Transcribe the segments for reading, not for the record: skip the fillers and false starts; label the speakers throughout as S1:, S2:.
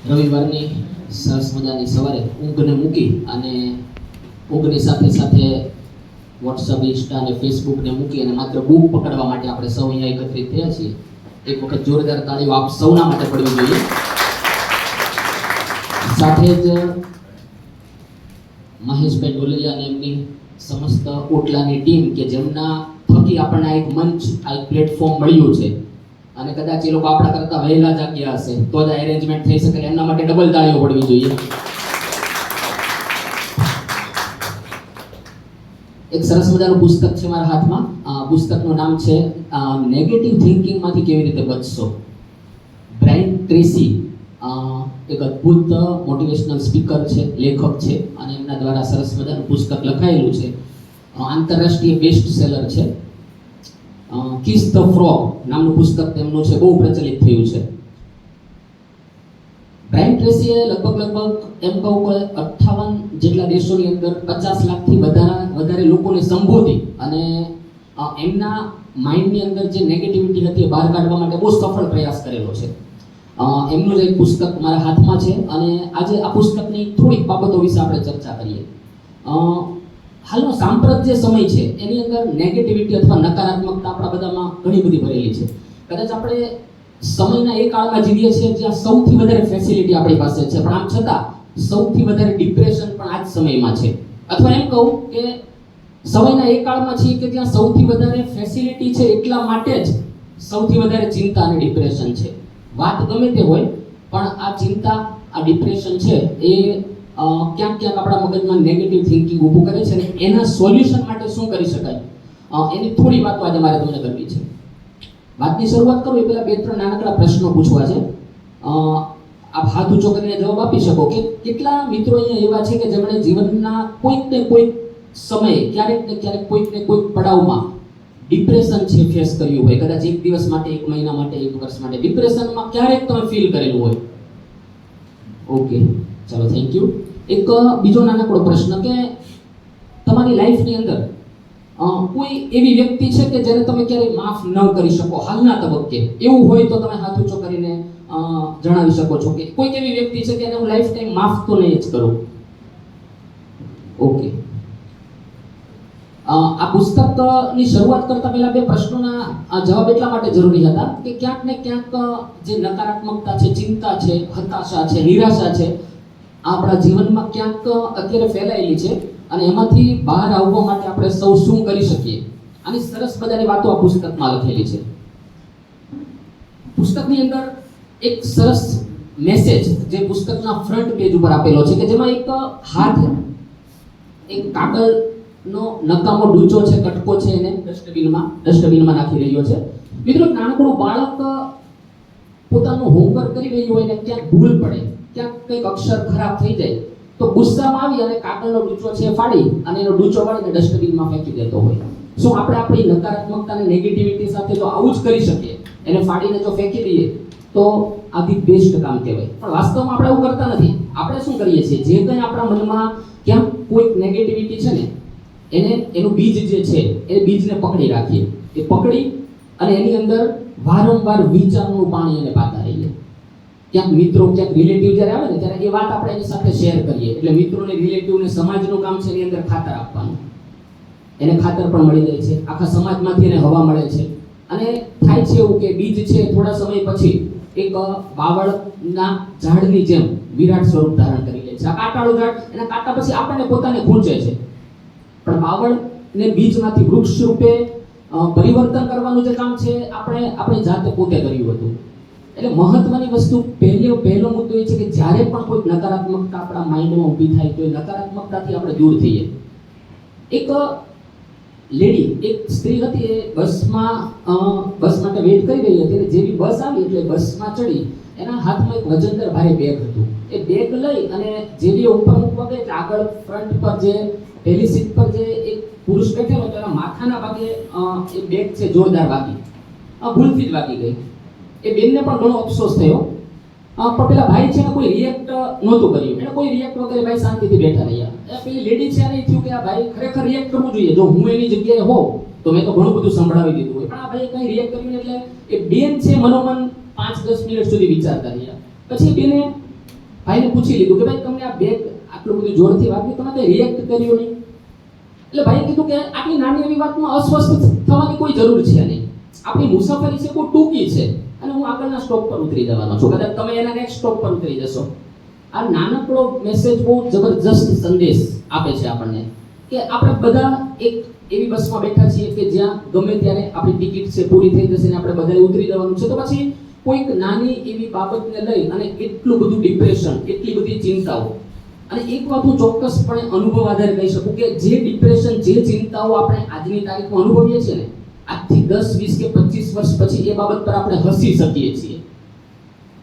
S1: રવિવારની સરસ મજાની સવારે ઊંઘને મૂકી અને ઊંઘની સાથે સાથે વોટ્સઅપ, ઇન્સ્ટા અને ફેસબુકને મૂકી અને માત્ર બુક પકડવા માટે આપણે સૌ અહીંયા એકત્રિત થયા છીએ. એક વખત જોરદાર તાળીઓ આપ સૌના માટે પડવી જોઈએ. સાથે જ મહેશભાઈ ડોલરિયા અને એમની સમસ્ત ઓટલાની ટીમ કે જેમના થકી આપણને આ એક મંચ, આ એક પ્લેટફોર્મ મળ્યું છે અને કદાચ એ લોકો આપણા કરતા વહેલા જાગ્યા હશે તો જ એરેન્જમેન્ટ થઈ શકે. એમના માટે ડબલ તાળીઓ પડવી જોઈએ. એક સરસ મજાનું પુસ્તક છે મારા હાથમાં. પુસ્તકનું નામ છે નેગેટિવ થિંકિંગમાંથી કેવી રીતે બચશો. બ્રાયન ટ્રેસી એક અદ્ભુત મોટિવેશનલ સ્પીકર છે, લેખક છે અને એમના દ્વારા સરસ મજાનું પુસ્તક લખાયેલું છે. આંતરરાષ્ટ્રીય બેસ્ટ સેલર છે. કિસ ધ ફ્રોગ નામનું પુસ્તક તેમનું છે, બહુ પ્રચલિત થયું છે. બ્રાયન ટ્રેસીએ લગભગ એમ કહું કે 58 જેટલા દેશોની અંદર 50 લાખથી વધારે લોકોને સંબોધી અને એમના માઇન્ડની અંદર જે નેગેટિવિટી હતી એ બહાર કાઢવા માટે બહુ સફળ પ્રયાસ કરેલો છે. એમનું જ એક પુસ્તક મારા હાથમાં છે અને આજે આ પુસ્તકની થોડીક બાબતો વિશે આપણે ચર્ચા કરીએ. હાલનો સાંપ્રત જે સમય છે એની અંદર નેગેટિવિટી અથવા નકારાત્મકતા આપણા બધામાં ઘણી બધી ભરેલી છે. કદાચ આપણે સમયના એ કાળમાં જીવીએ છીએ જ્યાં સૌથી વધારે ફેસિલિટી આપણી પાસે છે, પણ આમ છતાં સૌથી વધારે ડિપ્રેશન પણ આ જ સમયમાં છે. અથવા એમ કહું કે સમયના એ કાળમાં છીએ કે જ્યાં સૌથી વધારે ફેસિલિટી છે એટલા માટે જ સૌથી વધારે ચિંતા અને ડિપ્રેશન છે. વાત ગમે તે હોય પણ આ ચિંતા, આ ડિપ્રેશન છે એ ક્યાંક આપણા મગજમાં નેગેટિવ થિંકિંગ ઊભું કરે છે અને એના સોલ્યુશન માટે શું કરી શકાય એની થોડી વાતો આજે મારે તમને કરવી છે. વાતની શરૂઆત કરું એ પહેલા 2-3 નાનકડા પ્રશ્નો પૂછવા છે. આપ હાથ ઊંચો કરીને જવાબ આપી શકો કે કેટલા મિત્રો અહીંયા એવા છે કે જેમણે જીવનના કોઈક ને કોઈક સમયે, ક્યારેક ને ક્યારેક કોઈક ને કોઈક પડાવમાં ડિપ્રેશન છે ફેસ કર્યું હોય. કદાચ એક દિવસ માટે, એક મહિના માટે, એક વર્ષ માટે ડિપ્રેશનમાં ક્યારેક તમે ફીલ કરેલું હોય. ઓકે, ચાલો, થેન્ક યુ. એક બીજો નાનકડો પ્રશ્ન કે તમારી લાઈફની અંદર કોઈ એવી વ્યક્તિ છે કે જેને તમે ક્યારેય માફ ન કરી શકો હાલના તબક્કે? એવું હોય તો તમે હાથ ઊંચો કરીને જણાવી શકો છો કે કોઈક એવી વ્યક્તિ છે કે એને હું લાઈફ ટાઈમ માફ તો નહીં જ કરું. ઓકે. આ પુસ્તકની શરૂઆત કરતા પહેલા 2 પ્રશ્નોના જવાબ એટલા માટે જરૂરી હતા કે ક્યાંક ને ક્યાંક જે નકારાત્મકતા છે, ચિંતા છે, હતાશા છે, નિરાશા છે, આપણા જીવનમાં ક્યાંક અત્યારે ફેલાયેલી છે અને એમાંથી બહાર આવવા માટે આપણે સૌ શું કરી શકીએ આની સરસ મજાની વાતો આ પુસ્તકમાં લખેલી છે. પુસ્તકની અંદર એક સરસ મેસેજ જે પુસ્તકના ફ્રન્ટ પેજ ઉપર આપેલો છે કે જેમાં એક હાથ એક કાગળનો નકામો ડૂચો છે, કટકો છે, એને ડસ્ટબિનમાં નાખી રહ્યો છે. મિત્રો, નાનકડું બાળક પોતાનું હોમવર્ક કરી રહ્યું હોય ને ક્યાંક ભૂલ પડે, ક્યાંક કંઈક અક્ષર ખરાબ થઈ જાય તો ગુસ્સામાં આવી અને કાગળનો ડૂચો છે ફાડી અને એનો ડૂચો વાળીને ડસ્ટબિનમાં ફેંકી દેતો હોય. શું આપણે આપણી નકારાત્મકતા અને નેગેટિવિટી સાથે જો આવું જ કરી શકીએ, એને ફાડીને જો ફેંકી દઈએ તો આ ધી બેસ્ટ કામ કહેવાય. પણ વાસ્તવમાં આપણે એવું કરતા નથી. આપણે શું કરીએ છીએ, જે કંઈ આપણા મનમાં ક્યાંક કોઈક નેગેટિવિટી છે ને એનું બીજ જે છે એ બીજને પકડી રાખીએ. એ પકડી અને એની અંદર વારંવાર વિચારનું પાણી એને પાતા રહીએ. ક્યાંક મિત્રો, ક્યાંક રિલેટિવ જ્યારે આવે ને ત્યારે એ વાત આપણે એની સાથે શેર કરીએ. એટલે મિત્રોને, રિલેટિવને સમાજનું કામ છે એની અંદર ખાતર આપવાનું. એને ખાતર પણ મળી જાય છે, આખા સમાજમાંથી એને હવા મળે છે અને થાય છે એવું કે બીજ છે થોડા સમય પછી એક બાવળના ઝાડની જેમ વિરાટ સ્વરૂપ ધારણ કરી લે છે. આ કાંટાળું ઝાડ, એના કાંટા પછી આપણને પોતાને ખૂંચે છે, પણ બાવળને બીજમાંથી વૃક્ષ રૂપે પરિવર્તન કરવાનું જે કામ છે આપણે જાતે પોતે કર્યું હતું. એટલે મહત્વની વસ્તુ, પહેલો મુદ્દો એ છે કે જ્યારે પણ કોઈ નકારાત્મકતા આપણા માઇન્ડમાં ઊભી થાય તો એ નકારાત્મકતાથી આપણે દૂર થઈએ. એક લેડી, એક સ્ત્રી હતી, એ બસ માટે વેઇટ કરી રહી હતી અને જેવી બસ આવી એટલે બસમાં ચડી એના હાથમાં એક વજનદાર ભારે બેગ હતું. એ બેગ લઈ અને જેવી ઉપર મૂકવા ગઈ એટલે આગળ ફ્રન્ટ પર જે પહેલી સીટ પર જે એક પુરુષ બેઠેલો હતો એના માથાના ભાગે એ બેગ છે જોરદાર વાગી, ભૂલથી જ વાગી ગઈ. એ બેનને પણ ઘણો અફસોસ થયો. પણ પેલા ભાઈ છે ને કોઈ રિએક્ટ નહોતું કર્યું. એને કોઈ રિએક્ટ વગર ભાઈ શાંતિથી બેઠા રહ્યા. પેલી લેડી છે એને થયું કે આ ભાઈ ખરેખર રિએક્ટ કરવું જોઈએ. જો હું એની જગ્યાએ હોઉં તો મેં તો ઘણું બધું સંભળાવી દીધું હોય, પણ આ ભાઈ કંઈ રિએક્ટ કર્યું એટલે એ બેન છે મનોમન 5-10 મિનિટ સુધી વિચારતા રહ્યા. પછી બેને ભાઈને પૂછી લીધું કે ભાઈ તમને આ બેગ આટલું બધું જોરથી વાગ્યું, તમે કઈ રિએક્ટ કર્યું નહીં? એટલે ભાઈએ કીધું કે આટલી નાની એવી વાતમાં અસ્વસ્થ થવાની કોઈ જરૂર છે નહીં. આપણી મુસાફરી છે કોઈ ટૂંકી છે અને હું આગળના સ્ટોપ પર ઉતરી જવાનો છું, કદાચ તમે એના નેક્સ્ટ સ્ટોપ પર ઉતરી જશો. આ નાનકડો મેસેજ બહુ જબરજસ્ત સંદેશ આપે છે આપણને કે આપણે બધા એક એવી બસમાં બેઠા છીએ કે જ્યાં ગમે ત્યારે આપણી ટિકિટ છે પૂરી થઈ જશે ને આપણે બધાએ ઉતરી જવાનું છે. તો પછી કોઈક નાની એવી બાબતને લઈ અને એટલું બધું ડિપ્રેશન, એટલી બધી ચિંતાઓ. અને એક વાત હું ચોક્કસપણે અનુભવ આધારે કહી શકું કે જે ડિપ્રેશન, જે ચિંતાઓ આપણે આજની તારીખમાં અનુભવીએ છીએ ને, આજથી 10, 20 કે 25 વર્ષ પછી એ બાબત પર આપણે હસી શકીએ છીએ.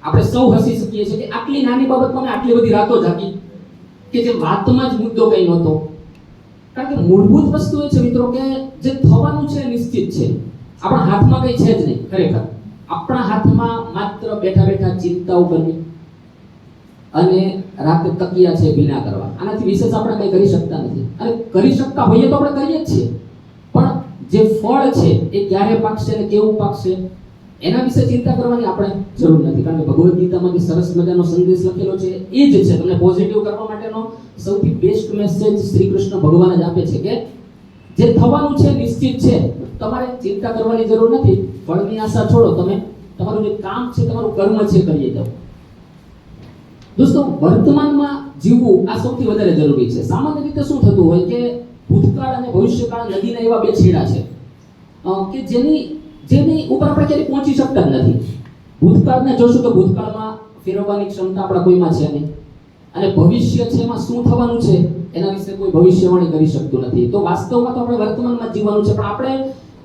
S1: આપણે સૌ હસી શકીએ છીએ કે આટલી નાની બાબતમાં મેં આટલી બધી રાતો જાગી કે જે વાતમાં જ મુદ્દો કંઈ નહોતો. કારણ કે મૂળભૂત વસ્તુ એ છે મિત્રો કે જે થવાનું છે નિશ્ચિત છે. આપણા હાથમાં કંઈ છે જ નહીં. ખરેખર આપણા હાથમાં માત્ર બેઠા બેઠા ચિંતાઓ કરવી અને રાતે તકિયા છે ભીના કરવા, આનાથી વિશેષ આપણે કંઈ કરી શકતા નથી. અને કરી શકતા હોઈએ તો આપણે કરીએ જ છીએ, પણ જે ફળ છે એ ક્યારે પાકશે અને કેવું પાકશે એના વિશે ચિંતા કરવાની આપણે જરૂર નથી. કારણ કે ભગવદ્ ગીતામાં જે સરસ મજાનો સંદેશ લખેલો છે એ જ છે. તમને પોઝિટિવ કરવા માટેનો સૌથી બેસ્ટ મેસેજ શ્રી કૃષ્ણ ભગવાન જ આપે છે કે જે થવાનું છે નિશ્ચિત છે, તમારે ચિંતા કરવાની જરૂર નથી. ફળની આશા છોડો, તમે તમારું જે કામ છે, તમારું કર્મ છે કરીએ જાઓ. દોસ્તો, વર્તમાનમાં જીવવું આ સૌથી વધારે જરૂરી છે. સામાન્ય રીતે શું થતું હોય કે ભૂતકાળ અને ભવિષ્યકાળ નદીના એવા બે છેડા છે કે જેની ઉપર આપણે ક્યારેય પહોંચી શકતા જ નથી. ભૂતકાળને જોશું તો ભૂતકાળમાં ફેરવવાની ક્ષમતા આપણા કોઈમાં છે નહીં, અને ભવિષ્ય છે એમાં શું થવાનું છે એના વિશે કોઈ ભવિષ્યવાણી કરી શકતું નથી. તો વાસ્તવમાં તો આપણે વર્તમાનમાં જીવવાનું છે, પણ આપણે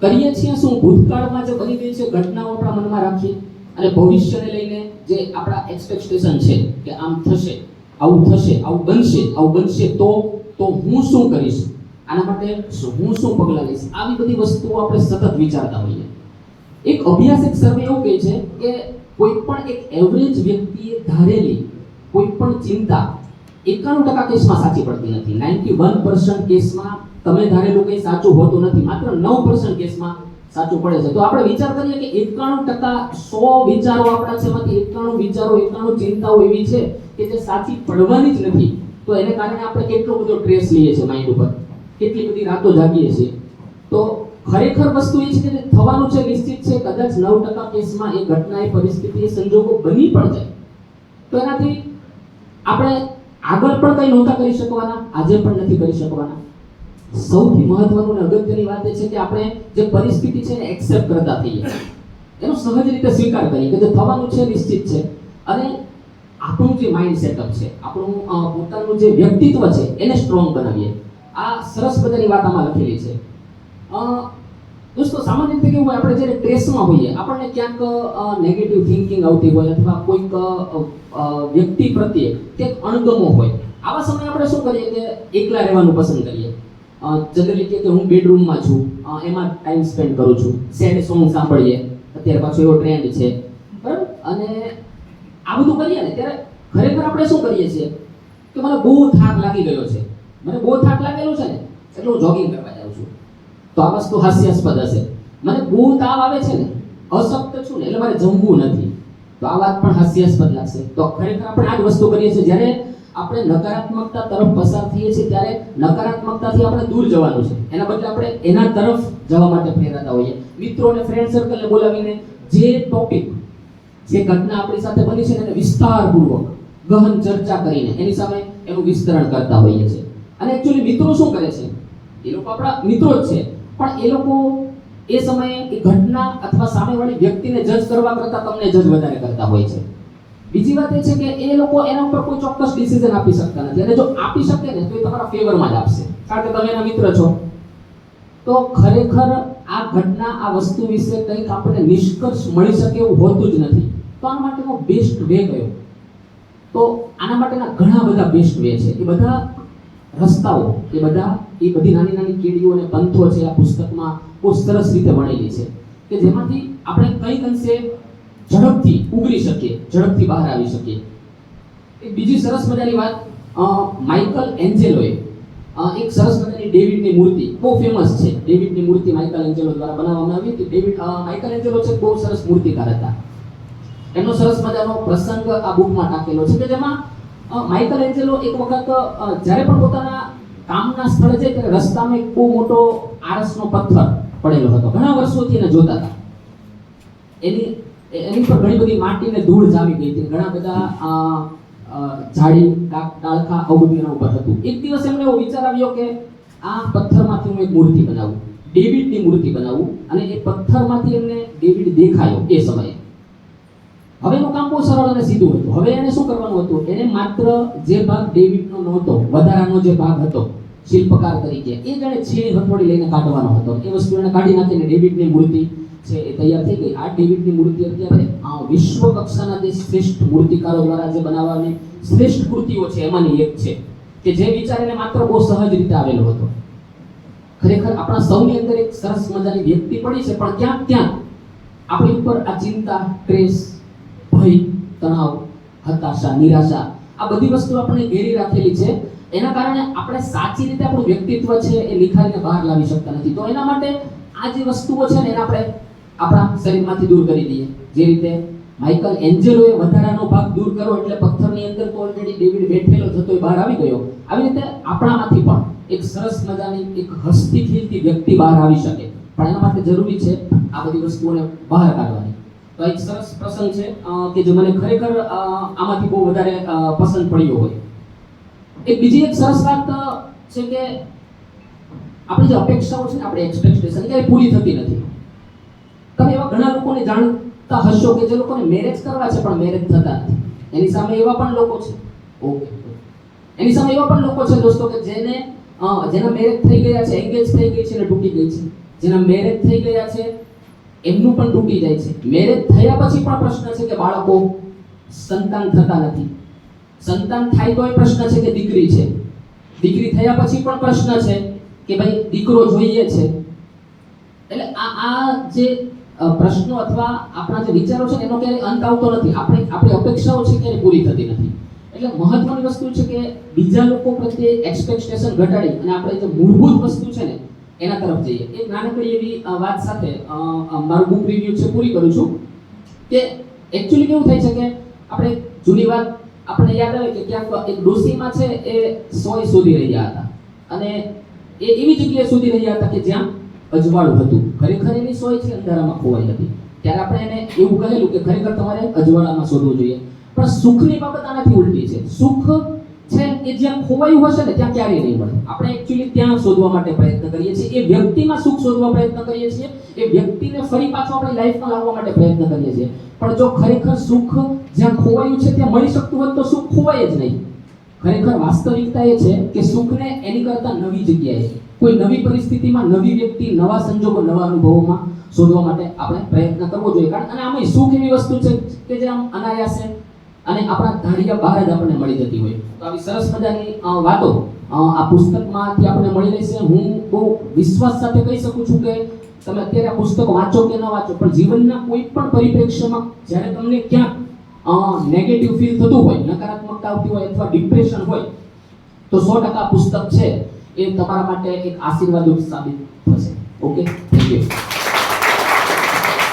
S1: કરીએ છીએ શું? ભૂતકાળમાં જે બની ગઈ છે ઘટનાઓ આપણા મનમાં રાખીએ અને ભવિષ્યને લઈને જે આપણા એક્સપેક્ટેશન છે કે આમ થશે, આવું થશે, આવું બનશે તો હું શું કરીશ, આના માટે હું શું પગલાં લઈશ, આવી બધી વસ્તુઓ આપણે સતત વિચારતા હોઈએ. એક અભ્યાસ, એક સર્વે એવું કહે છે કે કોઈ પણ એક એવરેજ વ્યક્તિએ ધારેલી કોઈ પણ ચિંતા 91% કેસમાં સાચી પડતી નથી. 91% કેસમાં તમે ધારેલું કંઈ સાચું હોતું નથી, માત્ર 9% કેસમાં સાચું પડે છે. તો આપણે વિચાર કરીએ કે 91% 100 વિચારો આપણા છે, એમાંથી 91 વિચારો, 91 ચિંતાઓ એવી છે કે જે સાચી પડવાની જ નથી. તો એને કારણે આપણે કેટલો બધો સ્ટ્રેસ લઈએ છીએ માઇન્ડ ઉપર, કેટલી બધી રાતો જાગીએ છીએ. તો ખરેખર વસ્તુ એ છે કે જે થવાનું છે નિશ્ચિત છે. કદાચ 9% કેસમાં એ ઘટના, એ પરિસ્થિતિ, એ સંજોગો બની પણ જાય તો એનાથી આપણે આગળ પણ કંઈ નહોતા કરી શકવાના, આજે પણ નથી કરી શકવાના. સૌથી મહત્વનું અને અગત્યની વાત એ છે કે આપણે જે પરિસ્થિતિ છે એને એક્સેપ્ટ કરતા થઈએ, એનો સહજ રીતે સ્વીકાર કરીએ કે જે થવાનું છે નિશ્ચિત છે. અને આપણું જે માઇન્ડ સેટઅપ છે, આપણું પોતાનું જે વ્યક્તિત્વ છે એને સ્ટ્રોંગ બનાવીએ. આ સરસ મજાની વાત આમાં લખેલી છે. દોસ્તો, સામાન્ય રીતે કેવું હોય, આપણે જ્યારે સ્ટ્રેસમાં હોઈએ, આપણને ક્યાંક નેગેટિવ થિંકિંગ આવતી હોય અથવા કોઈક વ્યક્તિ પ્રત્યે કંઈક અણગમો હોય. આવા સમયે આપણે શું કરીએ કે એકલા રહેવાનું પસંદ કરીએ. જનરલી કે હું બેડરૂમમાં છું, એમાં ટાઈમ સ્પેન્ડ કરું છું, સેડ સોંગ સાંભળીએ, અત્યારે પાછો એવો ટ્રેન્ડ છે, બરાબર. અને આ બધું કરીએ ને ત્યારે ખરેખર આપણે શું કરીએ છીએ કે મને બહુ થાક લાગી ગયો છે, મને બહુ થાક લાગેલો છે ને એટલે હું જોગિંગ કરવા જાઉં છું. તો આ વસ્તુ હાસ્યાસ્પદ હશે. મને બહુ તાવ આવે છે ને, અશક્ત છું ને એટલે મારે જમવું નથી, તો આ વાત પણ હાસ્યાસ્પદ લાગશે. તો ખરેખર આપણે આ જ વસ્તુ કરીએ છીએ. જ્યારે આપણે નકારાત્મકતા તરફ પસાર થઈએ છીએ ત્યારે નકારાત્મકતાથી આપણે દૂર જવાનું છે, એના બદલે આપણે એના તરફ જવા માટે પ્રેરાતા હોઈએ. મિત્રો અને ફ્રેન્ડ સર્કલને બોલાવીને જે ટોપિક, જે ઘટના આપણી સાથે બની છે એને વિસ્તારપૂર્વક ગહન ચર્ચા કરીને એની સામે એનું વિસ્તરણ કરતા હોઈએ છીએ. અને એકચ્યુઅલી મિત્રો શું કરે છે, એ લોકો આપણા મિત્રો જ છે, પણ એ લોકો એ સમયે એ ઘટના અથવા સામેવાળી વ્યક્તિને જજ કરવા કરતાં તમને જજ વધારે કરતા હોય છે. બીજી વાત એ છે કે એ લોકો એના ઉપર કોઈ ચોક્કસ ડિસિઝન આપી શકતા નથી, અને જો આપી શકે ને તો એ તમારા ફેવરમાં જ આપશે, કારણ કે તમે એના મિત્ર છો. તો ખરેખર આ ઘટના, આ વસ્તુ વિશે કંઈક આપણને નિષ્કર્ષ મળી શકે એવું હોતું જ નથી. તો આના માટેનો બેસ્ટ વે કયો? તો આના માટેના ઘણા બધા બેસ્ટ વે છે. એ બધા રસ્તાઓ, એ બધી નાની નાની કેડીઓ અને પંથો છે આ પુસ્તકમાં બહુ સરસ રીતે વણેલી છે કે જેમાંથી આપણે કંઈક અંશે ઝડપથી ઉગરી શકીએ, ઝડપથી બહાર આવી શકીએ. એક બીજી સરસ મજાની વાત, માઇકલ એન્જેલોએ એક સરસ મજાની ડેવિડની મૂર્તિ, બહુ ફેમસ છે ડેવિડની મૂર્તિ, માઇકલ એન્જેલો દ્વારા બનાવવામાં આવી હતી. માઇકલ એન્જેલો છે બહુ સરસ મૂર્તિકાર હતા. એમનો સરસ મજાનો પ્રસંગ આ બુકમાં ટાંકેલો છે કે જેમાં માઇકલ એન્જેલો એક વખત જ્યારે પણ પોતાના કામના સ્થળે છે ત્યારે રસ્તામાં એક બહુ મોટો આરસનો પથ્થર પડેલો હતો. ઘણા વર્ષોથી એને જોતા હતા. એની પર ઘણી બધી માટી ને ધૂળ જામી ગઈ હતી. ઘણા બધા ઝાડી ડાળખા આવું બધું એના ઉપર હતું. એક દિવસ એમને એવો વિચાર આવ્યો કે આ પથ્થરમાંથી હું એક મૂર્તિ બનાવું, ડેવિડની મૂર્તિ બનાવું. અને એ પથ્થરમાંથી એમને ડેવિડ દેખાયો એ સમયે. હવે એનું કામ બહુ સરળ અને સીધું હતું. હવે એને શું કરવાનું હતું? એને માત્ર જે ભાગ ડેવિડનો નહોતો, વધારાનો જે ભાગ હતો શિલ્પકાર તરીકે, એ જાણે છીણી હથોડી લઈને કાઢવાનો હતો. એ વસ્તુ એને કાઢી નાખીને ડેવિડની મૂર્તિ છે એ તૈયાર થઈ ગઈ. આ ડેવિડની મૂર્તિ અત્યારે વિશ્વ કક્ષાના જે શ્રેષ્ઠ મૂર્તિકારો દ્વારા જે બનાવવાની શ્રેષ્ઠ કૃતિઓ છે એમાંની એક છે, કે જે વિચાર એને માત્ર બહુ સહજ રીતે આવેલો હતો. ખરેખર આપણા સૌની અંદર એક સરસ મજાની વ્યક્તિ પડી છે, પણ ક્યાંક આપણી ઉપર આ ચિંતા, સ્ટ્રેસ, ભય, તણાવ, હતાશા, નિરાશા, આ બધી વસ્તુ આપણે ઘેરી રાખેલી છે. એના કારણે આપણે સાચી રીતે આપણું વ્યક્તિત્વ છે એ નિખારીને બહાર લાવી શકતા નથી. તો એના માટે આ જે વસ્તુઓ છે ને એને આપણે આપણા શરીરમાંથી દૂર કરી દઈએ. જે રીતે માઇકલ એન્જેલોએ વધારાનો ભાગ દૂર કર્યો એટલે પથ્થરની અંદર તો ઓલરેડી ડેવિડ બેઠેલો હતો એ બહાર આવી ગયો. આવી રીતે આપણામાંથી પણ એક સરસ મજાની એક હસતી ખીલતી વ્યક્તિ બહાર આવી શકે, પણ એના માટે જરૂરી છે આ બધી વસ્તુઓને બહાર કાઢવાની. તો એક સરસ પ્રસંગ છે કે જે મને ખરેખર આમાંથી બહુ વધારે પસંદ પડ્યો હોય. એક બીજી એક સરસ વાત છે કે આપણી જે અપેક્ષાઓ છે ને, આપણી એક્સપેક્ટેશન ક્યારેય પૂરી થતી નથી. તમે એવા ઘણા લોકોને જાણતા હશો કે જે લોકોને મેરેજ કરવા છે પણ મેરેજ થતા નથી. એની સામે એવા પણ લોકો છે. ઓકે, એની સામે એવા પણ લોકો છે દોસ્તો કે જેના મેરેજ થઈ ગયા છે, એંગેજ થઈ ગઈ છે અને તૂટી ગઈ છે. જેના મેરેજ થઈ ગયા છે એમનું પણ તૂટી જાય છે. મેરેજ થયા પછી પણ પ્રશ્ન છે કે બાળકો, સંતાન થતા નથી. સંતાન થાય તોય પ્રશ્ન છે કે દીકરી છે. દીકરી થયા પછી પણ પ્રશ્ન છે કે ભાઈ દીકરો જોઈએ છે. એટલે આ જે પ્રશ્નો અથવા આપણા જે વિચારો છે એનો ક્યારેય અંત આવતો નથી. આપણી અપેક્ષાઓ છે ક્યારેય પૂરી થતી નથી. એટલે મહત્વની વસ્તુ છે કે બીજા લોકો પ્રત્યે એક્સપેક્ટેશન ઘટાડી અને આપણે જે મૂળભૂત વસ્તુ છે ને એના તરફ જઈએ. એક નાનકડી એવી વાત સાથે મારું બુક રિવ્યુ છે પૂરી કરું છું કે એકચ્યુઅલી કેવું થાય છે કે આપણે જૂની વાત આપણે યાદ આવે કે ક્યાંક એક ડોસીમાં છે એ સોય શોધી રહ્યા હતા અને એ એવી જગ્યાએ શોધી રહ્યા હતા કે જ્યાં અજવાળું હતું. ખરેખર એની સોય છે અંધારામાં ખોવાઈ હતી. ત્યારે આપણે એને એવું કહેલું કે ખરેખર તમારે અજવાળામાં શોધવું જોઈએ. પણ સુખની બાબત આનાથી ઉલટી છે. સુખ છે એ જ્યાં ખોવાયું હશે ને ત્યાં ક્યારેય નહીં મળે. આપણે એકચ્યુઅલી ત્યાં શોધવા માટે પ્રયત્ન કરીએ છીએ. એ વ્યક્તિમાં સુખ શોધવા પ્રયત્ન કરીએ છીએ. એ વ્યક્તિને ફરી પાછો આપણી લાઈફમાં લાવવા માટે પ્રયત્ન કરીએ છીએ. પણ જો ખરેખર સુખ જ્યાં ખોવાયું છે ત્યાં મળી શકતું હોય તો સુખ ખોવાય જ નહીં. ખરેખર વાસ્તવિકતા એ છે કે સુખને એની કરતા નવી જગ્યાએ, કોઈ નવી પરિસ્થિતિમાં, નવી વ્યક્તિ, નવા સંજોગો, નવા અનુભવોમાં શોધવા માટે આપણે પ્રયત્ન કરવો જોઈએ. કારણ અને આમાં સુખ એવી વસ્તુ છે કે જે આમ અનાયાસે અને આપણા ધાર્યા બહાર જ આપણને મળી જતી હોય. તો આવી સરસ મજાની વાતો આ પુસ્તકમાંથી આપણને મળી રહેશે. હું બહુ વિશ્વાસ સાથે કહી શકું છું કે તમે અત્યારે આ પુસ્તક વાંચો કે ન વાંચો, પણ જીવનના કોઈ પણ પરિપ્રેક્ષ્યમાં જ્યારે તમને ક્યાંક નેગેટિવ ફીલ થતું હોય, નકારાત્મકતા આવતી હોય અથવા ડિપ્રેશન હોય, તો 100% પુસ્તક છે એ તમારા માટે એક આશીર્વાદ સાબિત થશે. Okay, thank you.